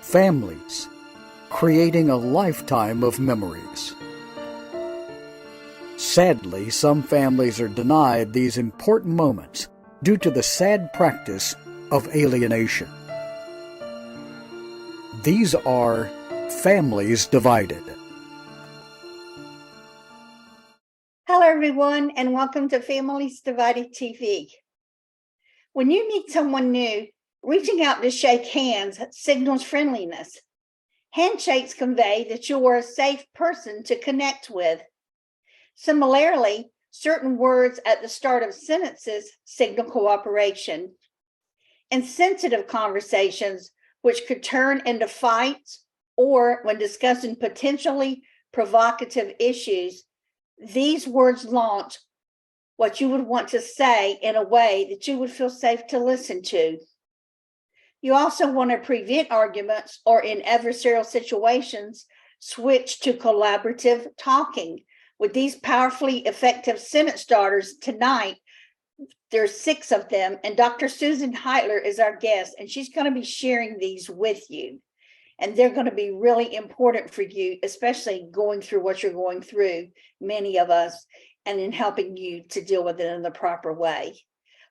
families, creating a lifetime of memories. Sadly, some families are denied these important moments due to the sad practice of alienation. These are families divided. Hello, everyone, and welcome to Families Divided TV. When you meet someone new, reaching out to shake hands signals friendliness. Handshakes convey that you are a safe person to connect with. Similarly, certain words at the start of sentences signal cooperation. In sensitive conversations, which could turn into fights, or when discussing potentially provocative issues, these words launch what you would want to say in a way that you would feel safe to listen to. You also want to prevent arguments, or in adversarial situations, switch to collaborative talking. With these powerfully effective sentence starters tonight, there's 6 of them, and Dr. Susan Heitler is our guest, and she's going to be sharing these with you. And they're going to be really important for you, especially going through what you're going through, many of us, and in helping you to deal with it in the proper way.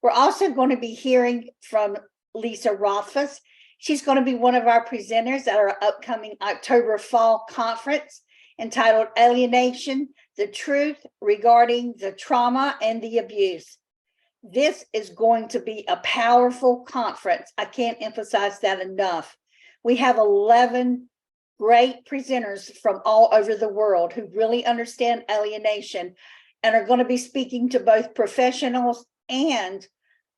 We're also going to be hearing from Lisa Rothfuss. She's going to be one of our presenters at our upcoming October Fall Conference entitled Alienation, the Truth Regarding the Trauma and the Abuse. This is going to be a powerful conference. I can't emphasize that enough. We have 11 great presenters from all over the world who really understand alienation and are going to be speaking to both professionals and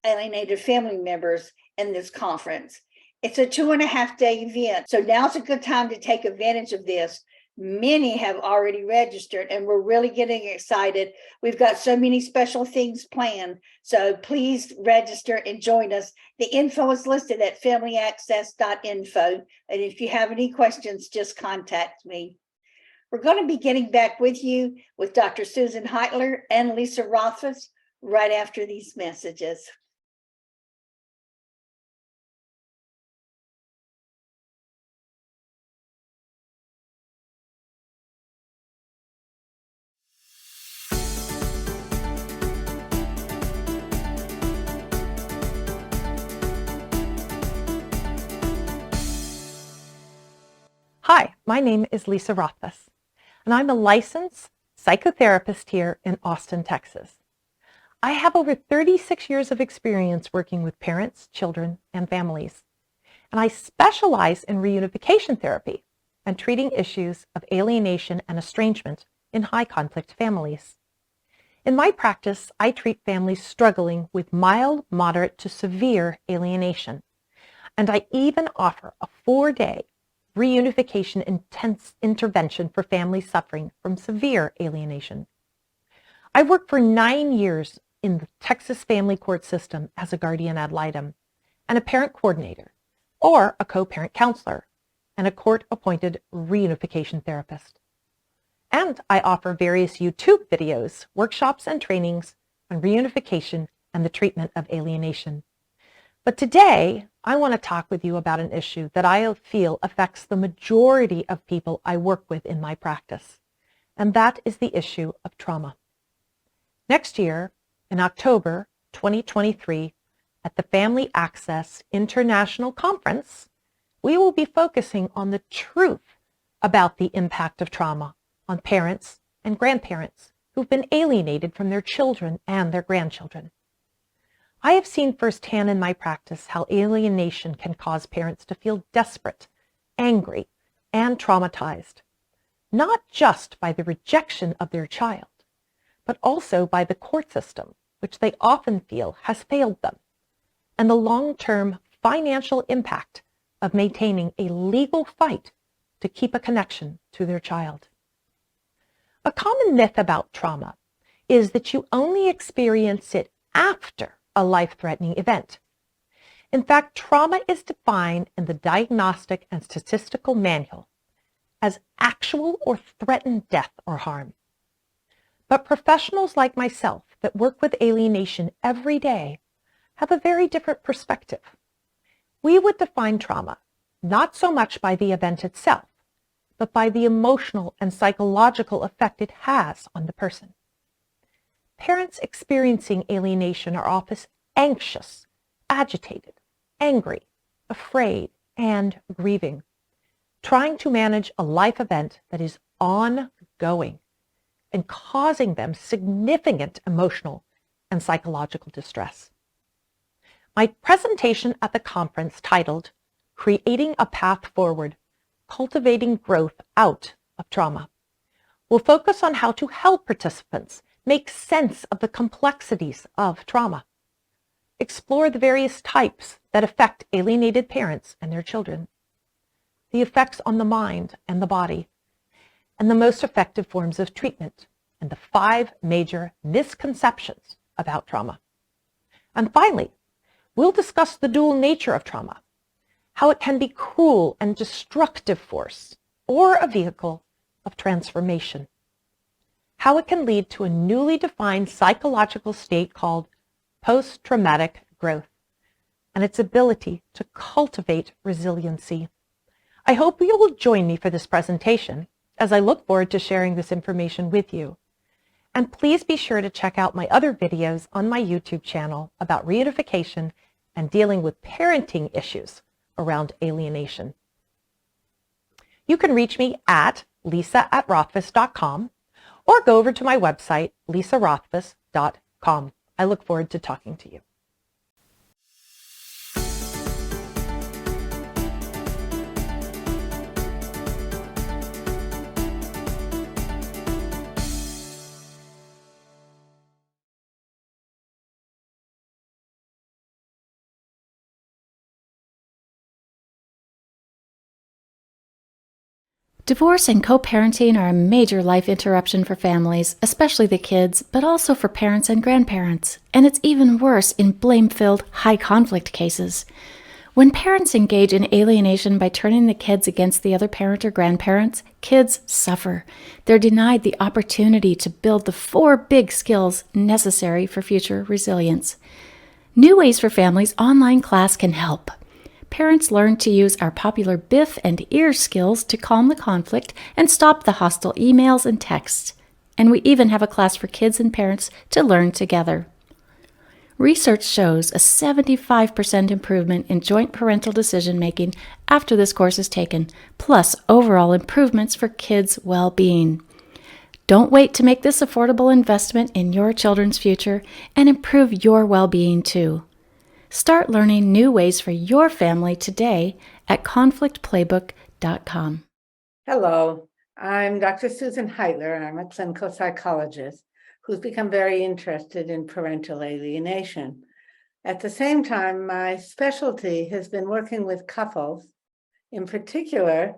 alienated family members in this conference. It's a 2.5-day event, so now's a good time to take advantage of this. Many have already registered, and we're really getting excited. We've got so many special things planned, so please register and join us. The info is listed at familyaccess.info, and if you have any questions, just contact me. We're going to be getting back with you with Dr. Susan Heitler and Lisa Rothfuss right after these messages. Hi, my name is Lisa Rothfuss, and I'm a licensed psychotherapist here in Austin, Texas. I have over 36 years of experience working with parents, children, and families, and I specialize in reunification therapy and treating issues of alienation and estrangement in high-conflict families. In my practice, I treat families struggling with mild, moderate to severe alienation, and I even offer a 4-day reunification intense intervention for families suffering from severe alienation. I worked for 9 years in the Texas family court system as a guardian ad litem and a parent coordinator, or a co-parent counselor, and a court-appointed reunification therapist. And I offer various YouTube videos, workshops, and trainings on reunification and the treatment of alienation. But today, I want to talk with you about an issue that I feel affects the majority of people I work with in my practice, and that is the issue of trauma. Next year, in October 2023, at the Family Access International Conference, we will be focusing on the truth about the impact of trauma on parents and grandparents who've been alienated from their children and their grandchildren. I have seen firsthand in my practice how alienation can cause parents to feel desperate, angry, and traumatized, not just by the rejection of their child, but also by the court system, which they often feel has failed them, and the long-term financial impact of maintaining a legal fight to keep a connection to their child. A common myth about trauma is that you only experience it after a life-threatening event. In fact, trauma is defined in the Diagnostic and Statistical Manual as actual or threatened death or harm. But professionals like myself that work with alienation every day have a very different perspective. We would define trauma not so much by the event itself, but by the emotional and psychological effect it has on the person. Parents experiencing alienation are often anxious, agitated, angry, afraid, and grieving, trying to manage a life event that is ongoing and causing them significant emotional and psychological distress. My presentation at the conference, titled Creating a Path Forward, Cultivating Growth Out of Trauma, will focus on how to help participants make sense of the complexities of trauma, explore the various types that affect alienated parents and their children, the effects on the mind and the body, and the most effective forms of treatment, and the 5 major misconceptions about trauma. And finally, we'll discuss the dual nature of trauma, how it can be cruel and destructive force, or a vehicle of transformation, how it can lead to a newly defined psychological state called post-traumatic growth, and its ability to cultivate resiliency. I hope you will join me for this presentation, as I look forward to sharing this information with you. And please be sure to check out my other videos on my YouTube channel about reunification and dealing with parenting issues around alienation. You can reach me at lisa@rothfuss.com or go over to my website, lisarothfuss.com. I look forward to talking to you. Divorce and co-parenting are a major life interruption for families, especially the kids, but also for parents and grandparents. And it's even worse in blame-filled, high-conflict cases. When parents engage in alienation by turning the kids against the other parent or grandparents, kids suffer. They're denied the opportunity to build the 4 big skills necessary for future resilience. New Ways for Families online class can help. Parents learn to use our popular BIF and EAR skills to calm the conflict and stop the hostile emails and texts. And we even have a class for kids and parents to learn together. Research shows a 75% improvement in joint parental decision-making after this course is taken, plus overall improvements for kids' well-being. Don't wait to make this affordable investment in your children's future and improve your well-being too. Start learning new ways for your family today at conflictplaybook.com. Hello, I'm Dr. Susan Heitler, and I'm a clinical psychologist who's become very interested in parental alienation. At the same time, my specialty has been working with couples. In particular,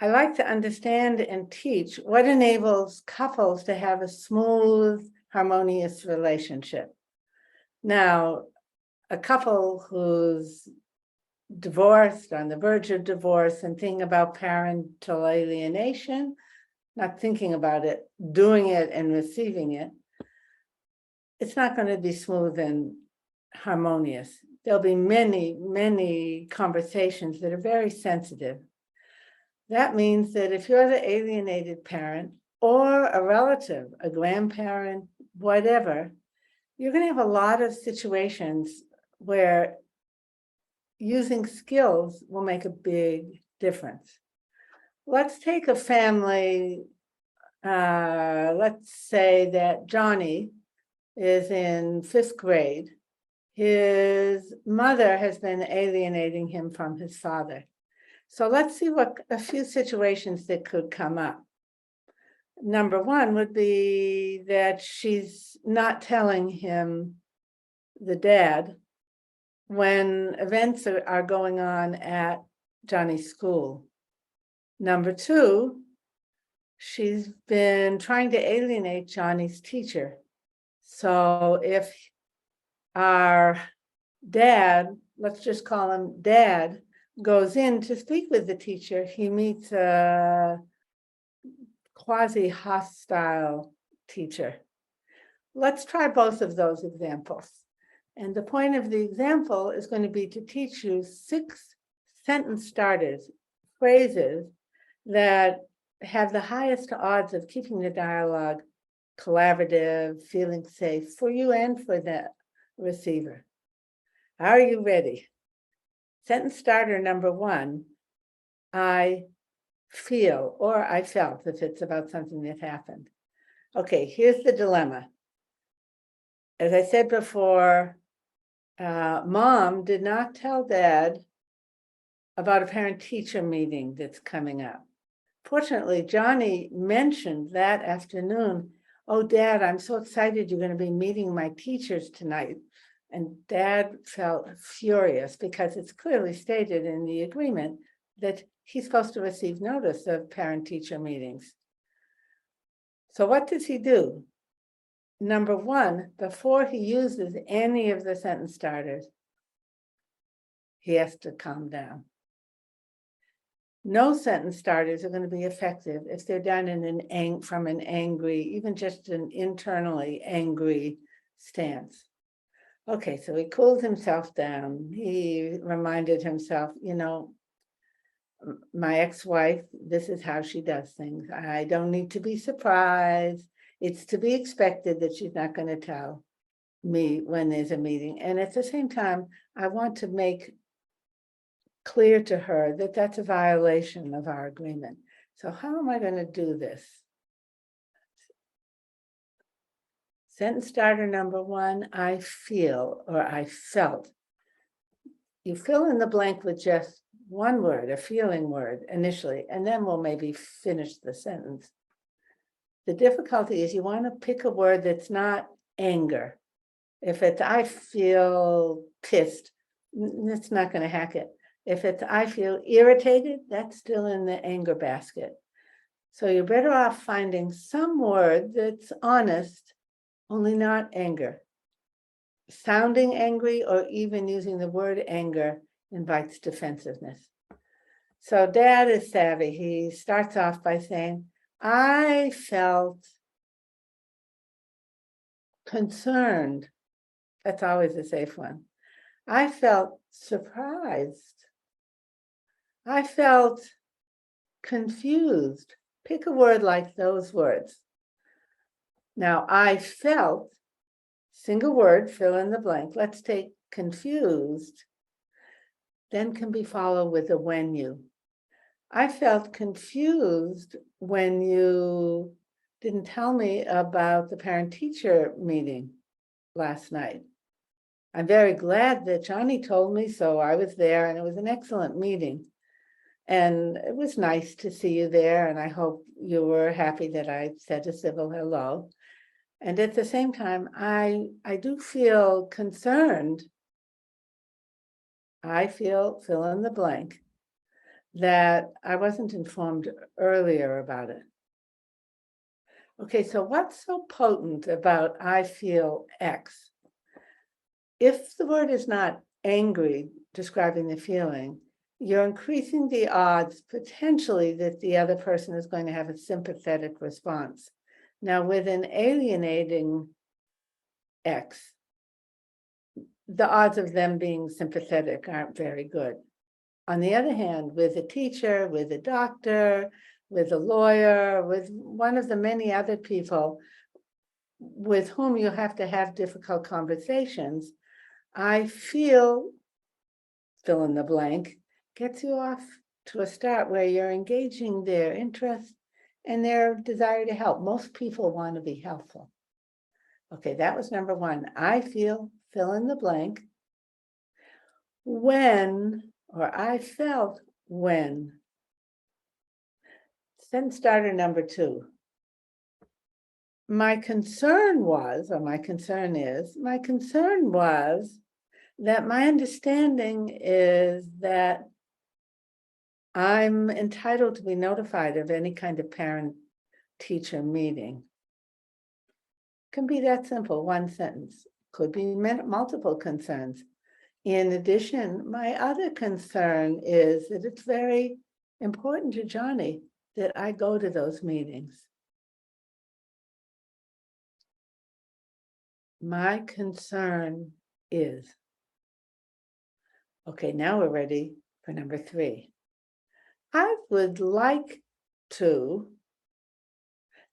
I like to understand and teach what enables couples to have a smooth, harmonious relationship. Now, a couple who's divorced, on the verge of divorce, and thinking about parental alienation, not thinking about it, doing it and receiving it, it's not going to be smooth and harmonious. There'll be many, many conversations that are very sensitive. That means that if you're the alienated parent or a relative, a grandparent, whatever, you're going to have a lot of situations where using skills will make a big difference. Let's take a family, let's say that Johnny is in 5th grade. His mother has been alienating him from his father. So let's see what a few situations that could come up. Number 1 would be that she's not telling him, the dad, when events are going on at Johnny's school. Number 2, she's been trying to alienate Johnny's teacher. So if our dad, let's just call him Dad, goes in to speak with the teacher, he meets a quasi-hostile teacher. Let's try both of those examples. And the point of the example is going to be to teach you 6 sentence starters, phrases that have the highest odds of keeping the dialogue collaborative, feeling safe for you and for the receiver. Are you ready? Sentence starter number 1, I feel, or I felt, if it's about something that happened. Okay, here's the dilemma. As I said before, Mom did not tell Dad about a parent-teacher meeting that's coming up. Fortunately, Johnny mentioned that afternoon, oh, Dad, I'm so excited you're going to be meeting my teachers tonight. And Dad felt furious because it's clearly stated in the agreement that he's supposed to receive notice of parent-teacher meetings. So what does he do? Number 1, before he uses any of the sentence starters, he has to calm down. No sentence starters are going to be effective if they're done in from an angry, even just an internally angry stance. Okay, so he cooled himself down. He reminded himself, you know, my ex-wife, this is how she does things. I don't need to be surprised. It's to be expected that she's not going to tell me when there's a meeting. And at the same time, I want to make clear to her that that's a violation of our agreement. So how am I going to do this? Sentence starter number 1, I feel or I felt. You fill in the blank with just one word, a feeling word initially, and then we'll maybe finish the sentence. The difficulty is you want to pick a word that's not anger. If it's I feel pissed, it's not going to hack it. If it's I feel irritated, that's still in the anger basket. So you're better off finding some word that's honest, only not anger. Sounding angry or even using the word anger invites defensiveness. So Dad is savvy. He starts off by saying, I felt concerned. That's always a safe one. I felt surprised. I felt confused. Pick a word like those words. Now, I felt, single word, fill in the blank. Let's take confused, then can be followed with a when you. I felt confused when you didn't tell me about the parent-teacher meeting last night. I'm very glad that Johnny told me, so I was there, and it was an excellent meeting. And it was nice to see you there, and I hope you were happy that I said a civil hello. And at the same time, I do feel concerned. I feel, fill in the blank, that I wasn't informed earlier about it. Okay, so what's so potent about I feel X? If the word is not angry, describing the feeling, you're increasing the odds potentially that the other person is going to have a sympathetic response. Now, with an alienating X, the odds of them being sympathetic aren't very good. On the other hand, with a teacher, with a doctor, with a lawyer, with one of the many other people with whom you have to have difficult conversations, I feel, fill in the blank, gets you off to a start where you're engaging their interest and their desire to help. Most people want to be helpful. Okay, that was number 1. I feel, fill in the blank, when, or I felt when. Sentence starter number 2. My concern was, or my concern is, my concern was that my understanding is that I'm entitled to be notified of any kind of parent-teacher meeting. Can be that simple, one sentence. Could be multiple concerns. In addition, my other concern is that it's very important to Johnny that I go to those meetings. My concern is. Okay, now we're ready for number 3. I would like to.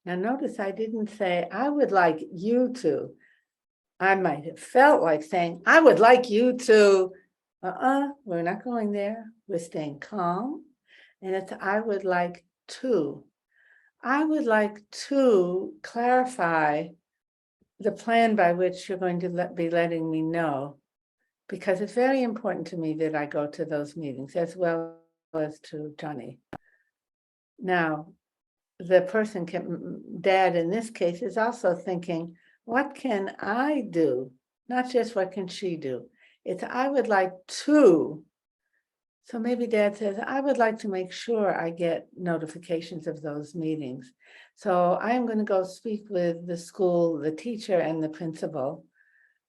Now notice I didn't say, I would like you to. I might have felt like saying, I would like you to. We're not going there. We're staying calm. And it's, I would like to. I would like to clarify the plan by which you're going to be letting me know, because it's very important to me that I go to those meetings as well as to Johnny. Now, the person Dad in this case is also thinking, what can I do? Not just what can she do? It's I would like to. So maybe Dad says, I would like to make sure I get notifications of those meetings. So I'm going to go speak with the school, the teacher, and the principal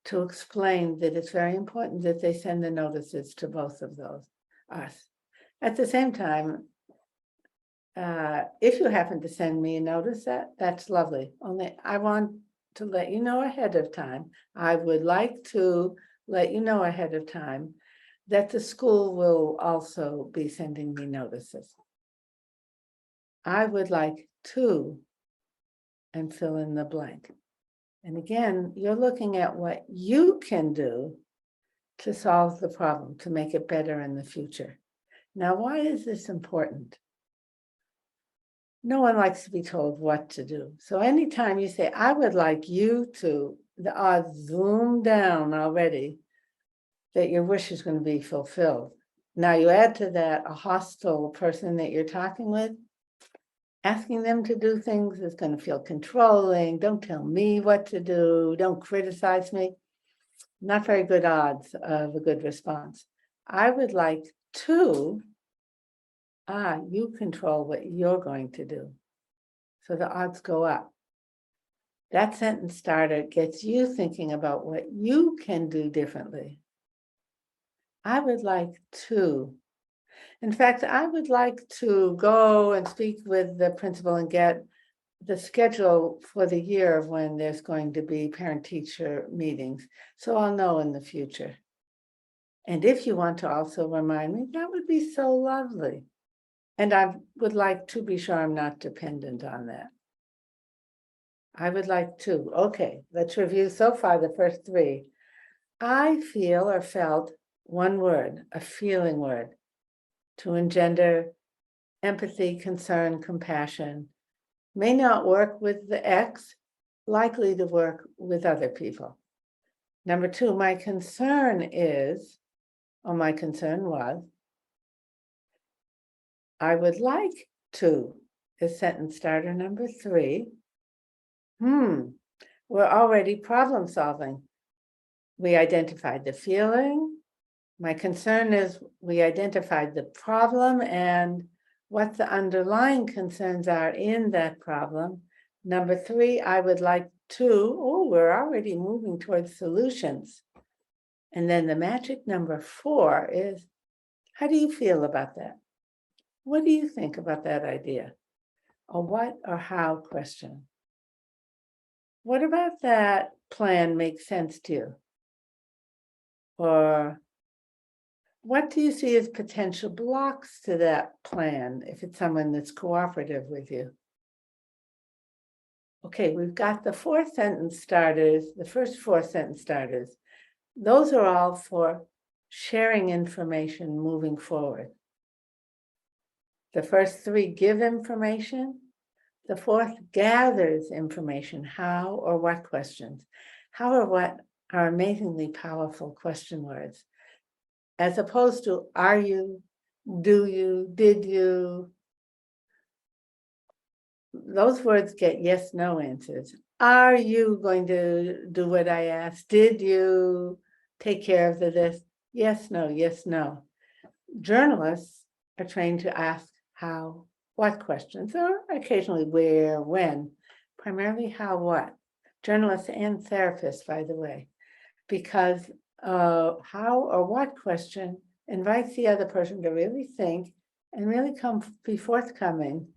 to explain that it's very important that they send the notices to both of us. At the same time, if you happen to send me a notice, that's lovely. Only I want to let you know ahead of time. I would like to let you know ahead of time that the school will also be sending me notices. I would like to, and fill in the blank. And again, you're looking at what you can do to solve the problem, to make it better in the future. Now, why is this important? No one likes to be told what to do. So anytime you say, I would like you to, the odds zoom down already that your wish is going to be fulfilled. Now you add to that a hostile person that you're talking with, asking them to do things is going to feel controlling. Don't tell me what to do. Don't criticize me. Not very good odds of a good response. I would like to, you control what you're going to do. So the odds go up. That sentence starter gets you thinking about what you can do differently. I would like to. In fact, I would like to go and speak with the principal and get the schedule for the year of when there's going to be parent-teacher meetings, so I'll know in the future. And if you want to also remind me, that would be so lovely. And I would like to be sure I'm not dependent on that. I would like to. Okay, let's review so far the first 3. I feel or felt, one word, a feeling word, to engender empathy, concern, compassion. May not work with the X, likely to work with other people. Number 2, my concern is, or my concern was, I would like to, is sentence starter number 3. We're already problem solving. We identified the feeling. My concern is we identified the problem and what the underlying concerns are in that problem. Number 3, I would like to, we're already moving towards solutions. And then the magic number 4 is, how do you feel about that? What do you think about that idea? A what or how question. What about that plan makes sense to you? Or what do you see as potential blocks to that plan if it's someone that's cooperative with you? Okay, we've got the 4 sentence starters, the first 4 sentence starters. Those are all for sharing information moving forward. The first 3 give information. The 4th gathers information, how or what questions. How or what are amazingly powerful question words, as opposed to are you, do you, did you. Those words get yes, no answers. Are you going to do what I asked? Did you take care of this? Yes, no, yes, no. Journalists are trained to ask how, what questions, or occasionally where, when, primarily how, what. Journalists and therapists, by the way, because how or what question invites the other person to really think and really be forthcoming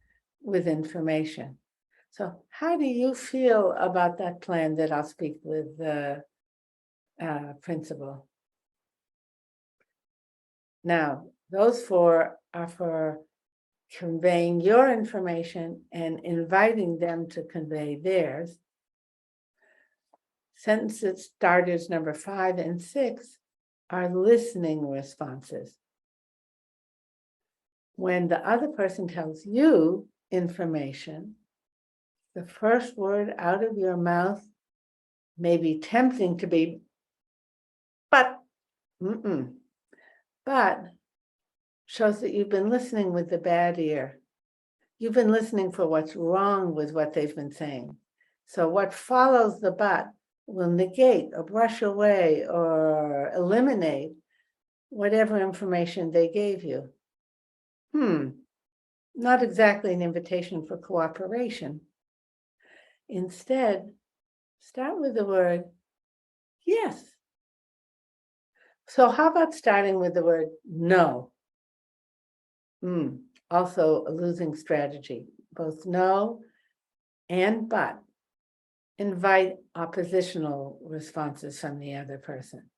with information. So how do you feel about that plan that I'll speak with the principal? Now, Those 4 are for conveying your information and inviting them to convey theirs. Sentence starters number 5 and 6 are listening responses. When the other person tells you information, the first word out of your mouth may be tempting to be, but shows that you've been listening with the bad ear. You've been listening for what's wrong with what they've been saying. So what follows the but will negate or brush away or eliminate whatever information they gave you. Not exactly an invitation for cooperation. Instead, start with the word yes. So how about starting with the word no? Also a losing strategy. Both no and but invite oppositional responses from the other person.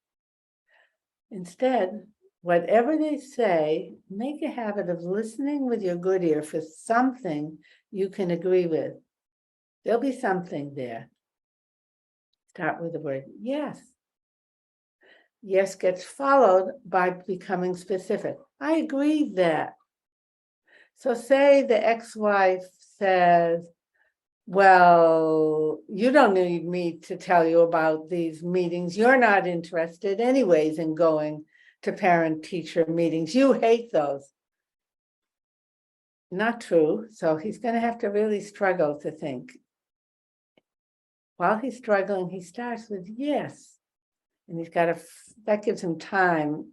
Instead, whatever they say, make a habit of listening with your good ear for something you can agree with. There'll be something there. Start with the word yes. Yes gets followed by becoming specific. I agree that. So say the ex-wife says, well, you don't need me to tell you about these meetings. You're not interested anyways in going to parent-teacher meetings. You hate those. Not true. So he's going to have to really struggle to think. While he's struggling, he starts with yes. And he's got that gives him time.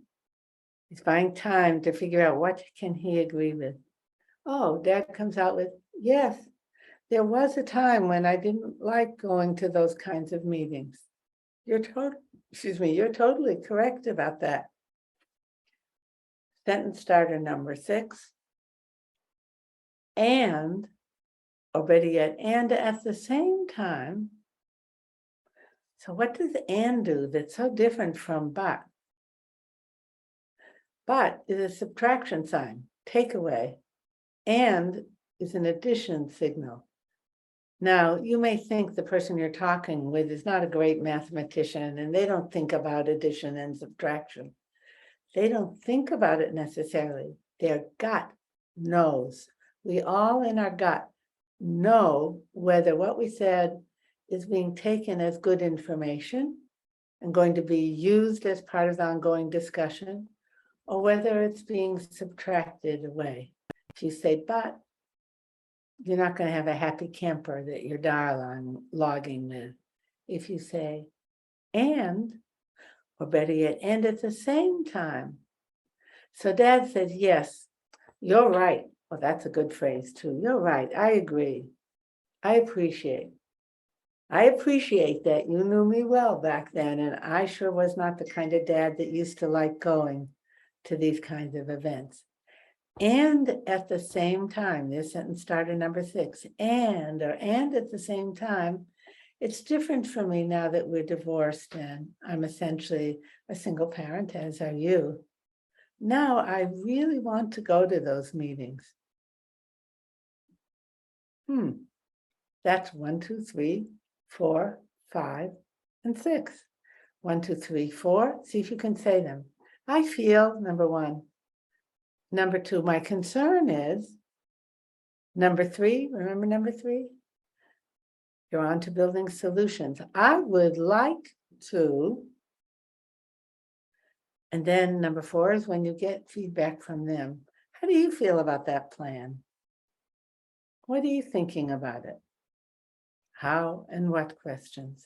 He's buying time to figure out what can he agree with. Oh, Dad comes out with, yes, there was a time when I didn't like going to those kinds of meetings. You're totally correct about that. Sentence starter number 6. And, or better yet, and at the same time. So what does and do that's so different from but? But is a subtraction sign, take away. And is an addition signal. Now, you may think the person you're talking with is not a great mathematician and they don't think about addition and subtraction. They don't think about it necessarily. Their gut knows. We all in our gut know whether what we said is being taken as good information and going to be used as part of the ongoing discussion, or whether it's being subtracted away. If you say, but, you're not going to have a happy camper that you're dialoguing with. If you say, and, or better yet, and at the same time. So Dad says, yes, you're right. Well, that's a good phrase too. You're right. I agree. I appreciate that you knew me well back then, and I sure was not the kind of dad that used to like going to these kinds of events. And at the same time, this sentence starter number 6, and at the same time, it's different for me now that we're divorced and I'm essentially a single parent, as are you. Now I really want to go to those meetings. That's 1, 2, 3, 4, 5, and 6. 1, 2, 3, 4. See if you can say them. I feel, number 1. Number 2, my concern is. Number 3, remember number 3? You're on to building solutions. I would like to. And then number 4 is when you get feedback from them. How do you feel about that plan? What are you thinking about it? How and what questions?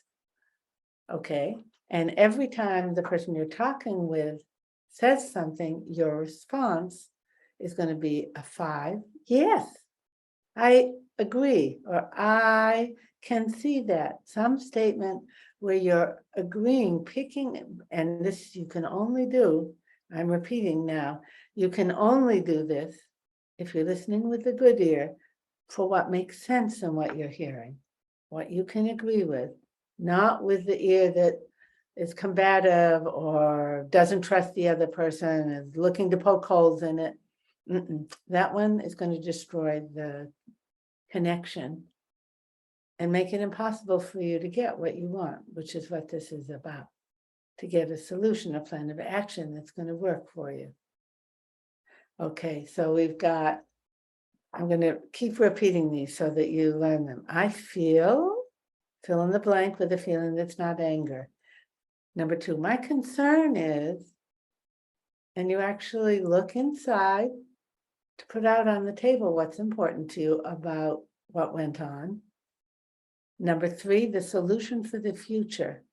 Okay. And every time the person you're talking with says something, your response is going to be a 5. Yes, I agree, or I can see that. Some statement where you're agreeing, picking, and this you can only do, I'm repeating now, you can only do this if you're listening with the good ear for what makes sense in what you're hearing, what you can agree with, not with the ear that is combative or doesn't trust the other person, is looking to poke holes in it, that one is going to destroy the connection and make it impossible for you to get what you want, which is what this is about, to get a solution, a plan of action that's going to work for you. Okay, so we've got, I'm going to keep repeating these so that you learn them. I feel, fill in the blank with a feeling that's not anger. Number 2, my concern is, and you actually look inside to put out on the table what's important to you about what went on. Number 3, the solution for the future.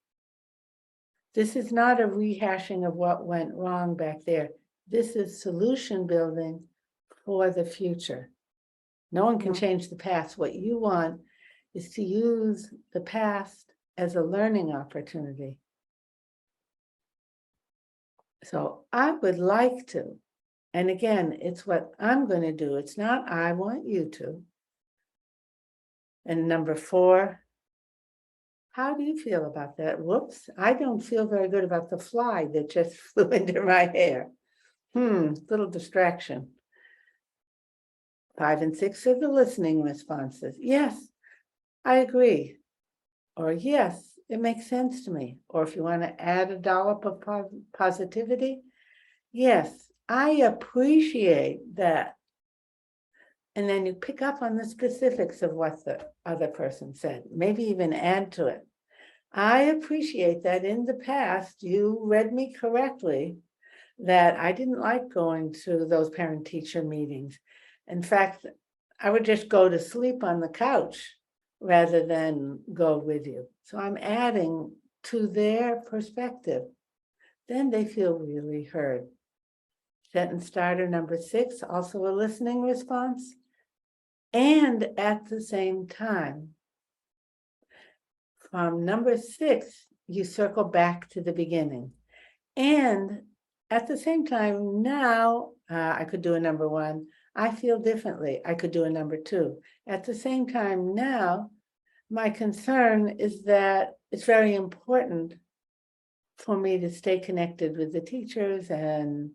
This is not a rehashing of what went wrong back there. This is solution building for the future. No one can change the past. What you want is to use the past as a learning opportunity. So I would like to, and again, it's what I'm going to do. It's not I want you to. And number 4, how do you feel about that? Whoops, I don't feel very good about the fly that just flew into my hair. Little distraction. 5 and 6 are the listening responses. Yes, I agree. Or yes, it makes sense to me. Or if you want to add a dollop of positivity, yes, I appreciate that. And then you pick up on the specifics of what the other person said, maybe even add to it. I appreciate that in the past, you read me correctly, that I didn't like going to those parent-teacher meetings. In fact, I would just go to sleep on the couch rather than go with you. So I'm adding to their perspective. Then they feel really heard. Sentence starter number 6, also a listening response. And at the same time, from number 6, you circle back to the beginning. And at the same time, now I could do a number 1. I feel differently. I could do a number 2. At the same time, now, my concern is that it's very important for me to stay connected with the teachers and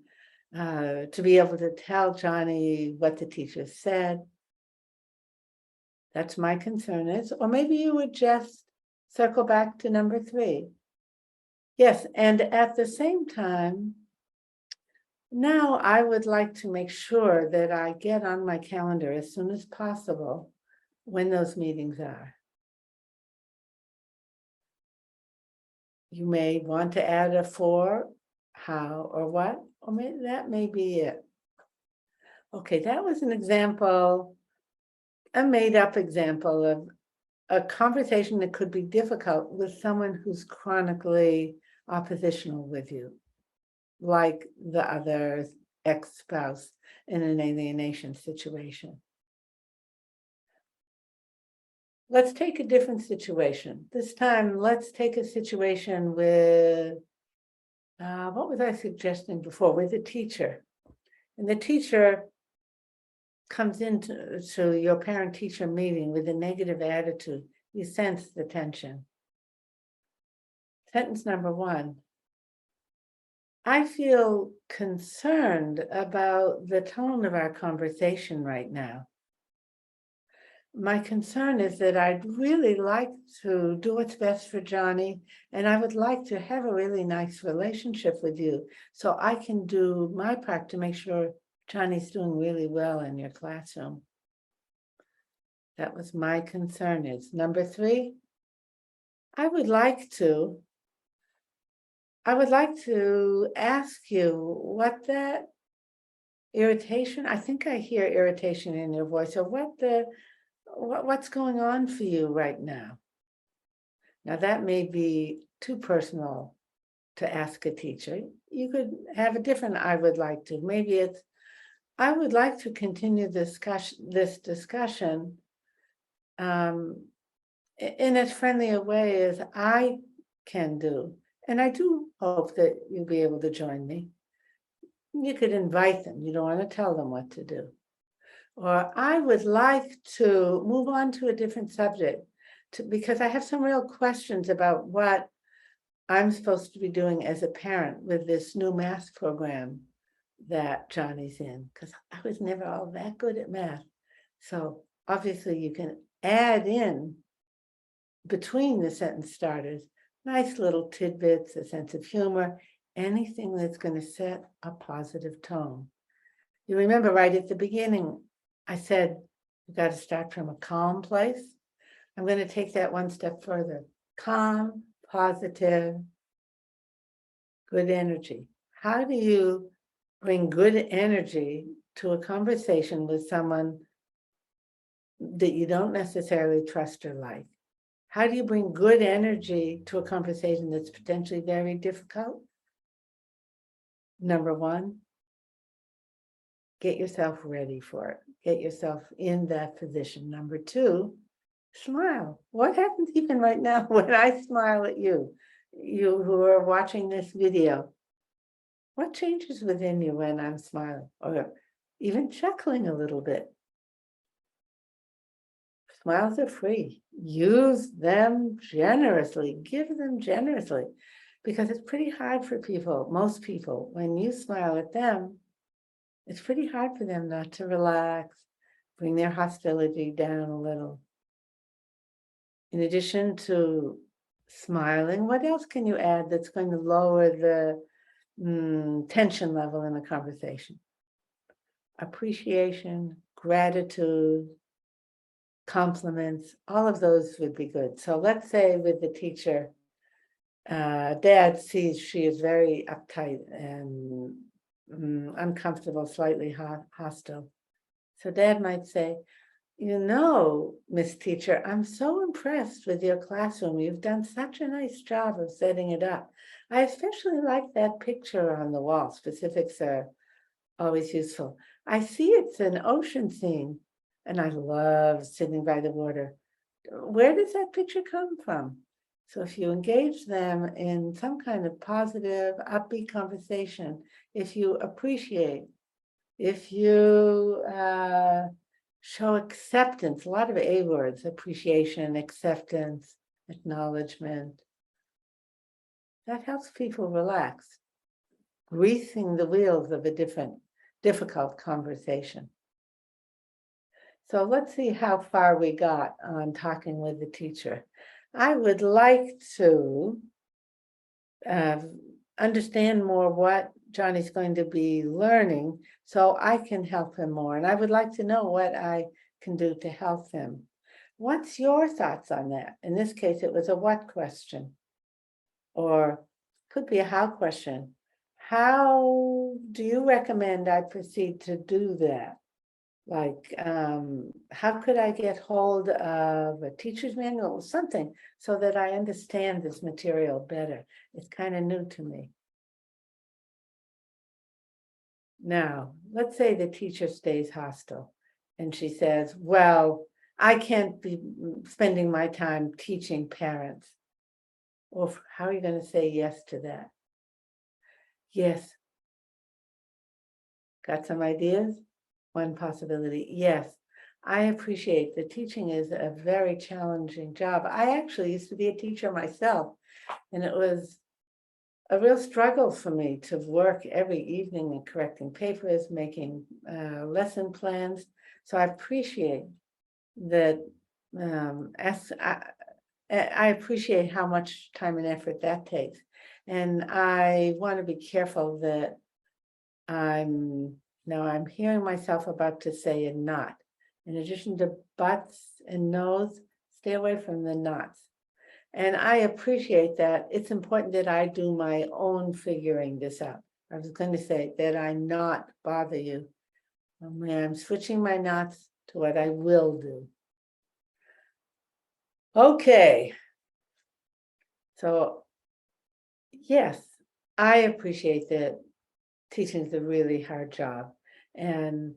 to be able to tell Johnny what the teachers said. That's my concern is. Or maybe you would just circle back to number 3. Yes, and at the same time, now I would like to make sure that I get on my calendar as soon as possible when those meetings are. You may want to add a 4, how or what, or maybe that may be it. Okay, that was an example, a made-up example of a conversation that could be difficult with someone who's chronically oppositional with you, like the other ex-spouse in an alienation situation. Let's take a different situation. This time, let's take a situation with, what was I suggesting before? With a teacher. And the teacher comes into your parent-teacher meeting with a negative attitude. You sense the tension. Sentence number 1. I feel concerned about the tone of our conversation right now. My concern is that I'd really like to do what's best for Johnny, and I would like to have a really nice relationship with you so I can do my part to make sure Johnny's doing really well in your classroom. That was my concern is. Number 3, I would like to ask you what that irritation, I think I hear irritation in your voice, or what's going on for you right now. Now that may be too personal to ask a teacher. You could have a different I would like to. Maybe it's, I would like to continue this discussion in as friendly a way as I can do. And I do hope that you'll be able to join me. You could invite them. You don't want to tell them what to do. Or I would like to move on to a different subject because I have some real questions about what I'm supposed to be doing as a parent with this new math program that Johnny's in, because I was never all that good at math. So obviously you can add in between the sentence starters, nice little tidbits, a sense of humor, anything that's going to set a positive tone. You remember right at the beginning, I said, you got to start from a calm place. I'm going to take that one step further. Calm, positive, good energy. How do you bring good energy to a conversation with someone that you don't necessarily trust or like? How do you bring good energy to a conversation that's potentially very difficult? Number one, get yourself ready for it. Get yourself in that position. Number two, smile. What happens even right now when I smile at you, you who are watching this video? What changes within you when I'm smiling or even chuckling a little bit? Smiles are free. Use them generously. Give them generously, because it's pretty hard for people, most people, when you smile at them, it's pretty hard for them not to relax, bring their hostility down a little. In addition to smiling, what else can you add that's going to lower the tension level in a conversation? Appreciation, gratitude, compliments, all of those would be good. So let's say with the teacher, Dad sees she is very uptight and uncomfortable, slightly hostile. So Dad might say, you know, Miss Teacher, I'm so impressed with your classroom. You've done such a nice job of setting it up. I especially like that picture on the wall. Specifics are always useful. I see it's an ocean scene, and I love sitting by the water. Where does that picture come from? So if you engage them in some kind of positive, upbeat conversation, if you appreciate, if you show acceptance, a lot of A words, appreciation, acceptance, acknowledgement, that helps people relax, greasing the wheels of a difficult conversation. So let's see how far we got on talking with the teacher. I would like to understand more what Johnny's going to be learning so I can help him more. And I would like to know what I can do to help him. What's your thoughts on that? In this case, it was a what question, or could be a how question. How do you recommend I proceed to do that? Like, how could I get hold of a teacher's manual or something so that I understand this material better? It's kind of new to me. Now, let's say the teacher stays hostile and she says, well, I can't be spending my time teaching parents. Or how are you going to say yes to that? Yes. Got some ideas? One possibility, yes. I appreciate that teaching is a very challenging job. I actually used to be a teacher myself, and it was a real struggle for me to work every evening and correcting papers, making lesson plans. So I appreciate that. I appreciate how much time and effort that takes. And I want to be careful that I'm hearing myself about to say a not. In addition to buts and no's, stay away from the nots. And I appreciate that. It's important that I do my own figuring this out. I was going to say that I not bother you. I'm switching my nots to what I will do. Okay. So, yes, I appreciate that teaching is a really hard job, and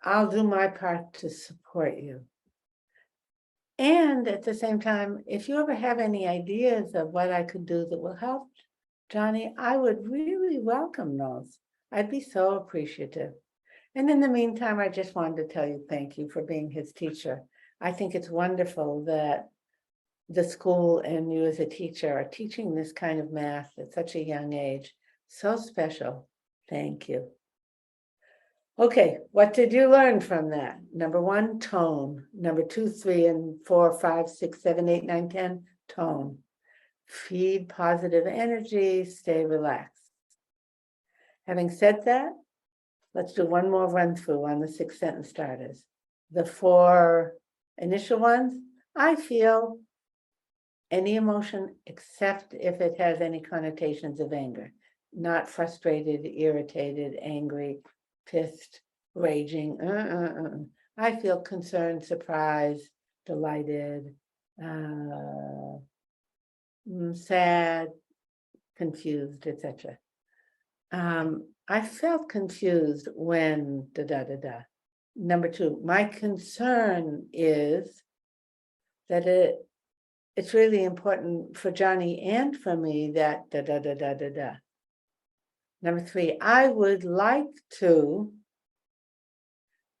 I'll do my part to support you. And at the same time, if you ever have any ideas of what I could do that will help Johnny, I would really welcome those. I'd be so appreciative. And in the meantime, I just wanted to tell you thank you for being his teacher. I think it's wonderful that the school and you as a teacher are teaching this kind of math at such a young age. So special. Thank you. Okay, what did you learn from that? Number 1, tone. Number 2, 3, and 4, 5, 6, 7, 8, 9, 10, tone. Feed positive energy, stay relaxed. Having said that, let's do one more run through on the 6 sentence starters. The 4 initial ones, I feel any emotion except if it has any connotations of anger, not frustrated, irritated, angry, pissed, raging. I feel concerned, surprised, delighted, sad, confused, etc. I felt confused when Number 2, my concern is that it's really important for Johnny and for me that Number 3, I would like to,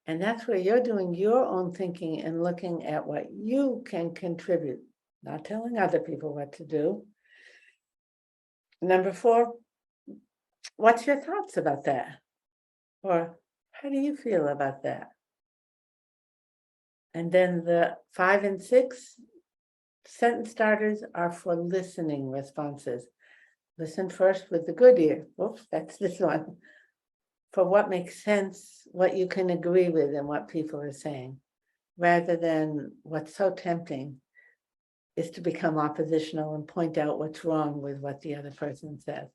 and that's where you're doing your own thinking and looking at what you can contribute, not telling other people what to do. Number 4, what's your thoughts about that? Or how do you feel about that? And then the 5 and 6 sentence starters are for listening responses. Listen first with the good ear. Oops, that's this one. For what makes sense, what you can agree with and what people are saying, rather than what's so tempting is to become oppositional and point out what's wrong with what the other person says.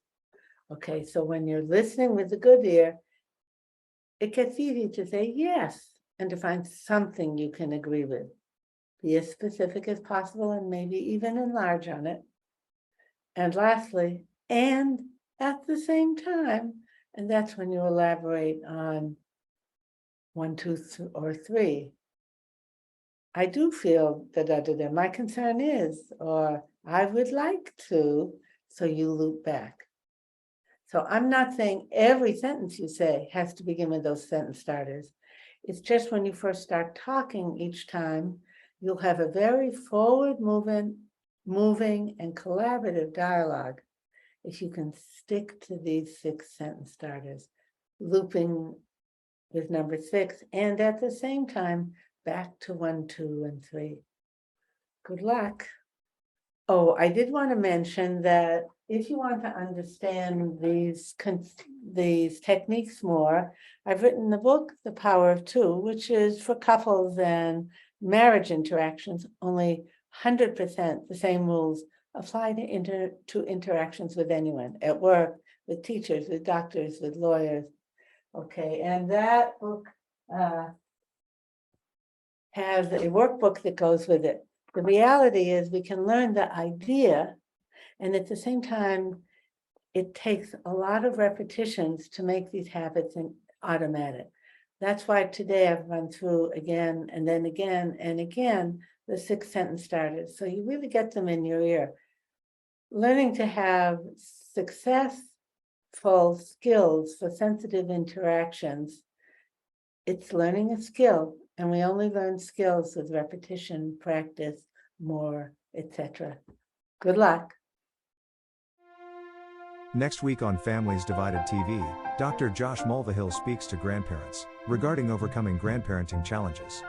Okay, so when you're listening with the good ear, it gets easy to say yes and to find something you can agree with. Be as specific as possible and maybe even enlarge on it. And lastly, and at the same time, and that's when you elaborate on 1, 2, or 3. I do feel my concern is, or I would like to, so you loop back. So I'm not saying every sentence you say has to begin with those sentence starters. It's just when you first start talking each time, you'll have a very forward moving and collaborative dialogue if you can stick to these 6 sentence starters, looping with number 6, and at the same time, back to 1, 2, and 3. Good luck. Oh, I did want to mention that if you want to understand these techniques more, I've written the book, The Power of Two, which is for couples and marriage interactions. Only 100% the same rules apply to interactions with anyone, at work, with teachers, with doctors, with lawyers. Okay, and that book has a workbook that goes with it. The reality is we can learn the idea, and at the same time, it takes a lot of repetitions to make these habits automatic. That's why today I've run through again and then again and again the 6 sentence starters. So you really get them in your ear. Learning to have successful skills for sensitive interactions, it's learning a skill, and we only learn skills with repetition, practice, more, etc. Good luck. Next week on Families Divided TV, Dr. Josh Mulvihill speaks to grandparents regarding overcoming grandparenting challenges.